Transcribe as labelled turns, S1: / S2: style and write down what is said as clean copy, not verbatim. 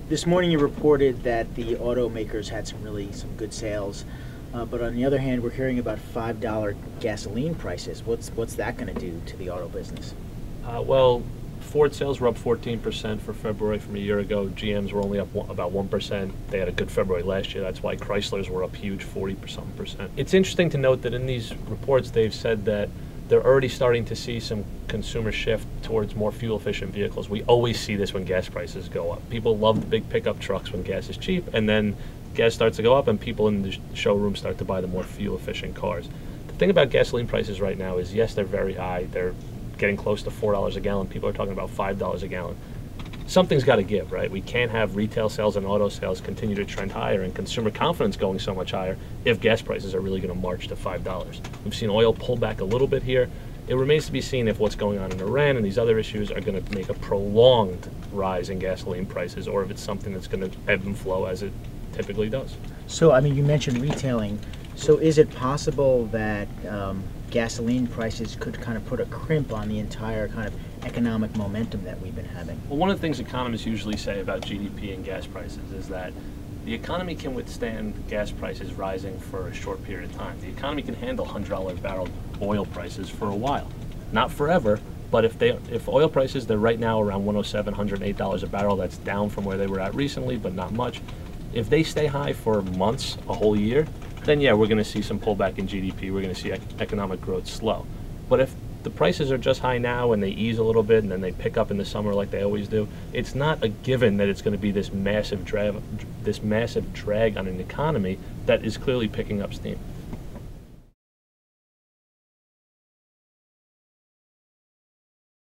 S1: This morning you reported that the automakers had some good sales, but on the other hand, we're hearing about $5 gasoline prices. What's that going to do to the auto business?
S2: Well, Ford sales were up 14% for February from a year ago. GM's were only up about 1%. They had a good February last year. That's why Chrysler's were up huge, 40%. It's interesting to note that in these reports they've said that they're already starting to see some consumer shift towards more fuel-efficient vehicles. We always see this when gas prices go up. People love the big pickup trucks when gas is cheap, and then gas starts to go up and people in the showroom start to buy the more fuel-efficient cars. The thing about gasoline prices right now is, yes, they're very high. They're getting close to $4 a gallon. People are talking about $5 a gallon. Something's got to give, right? We can't have retail sales and auto sales continue to trend higher and consumer confidence going so much higher if gas prices are really going to march to $5. We've seen oil pull back a little bit here. It remains to be seen if what's going on in Iran and these other issues are going to make a prolonged rise in gasoline prices, or if it's something that's going to ebb and flow as it typically does.
S1: So, I mean, you mentioned retailing. So is it possible that gasoline prices could kind of put a crimp on the entire kind of economic momentum that we've been having?
S2: Well, one of the things economists usually say about GDP and gas prices is that the economy can withstand gas prices rising for a short period of time. The economy can handle $100 barrel oil prices for a while. Not forever, but if oil prices, they're right now around $107, $108 a barrel, that's down from where they were at recently, but not much. If they stay high for months, a whole year, then yeah, we're going to see some pullback in GDP. We're going to see economic growth slow. But if the prices are just high now and they ease a little bit and then they pick up in the summer like they always do, it's not a given that it's going to be this massive drag on an economy that is clearly picking up steam.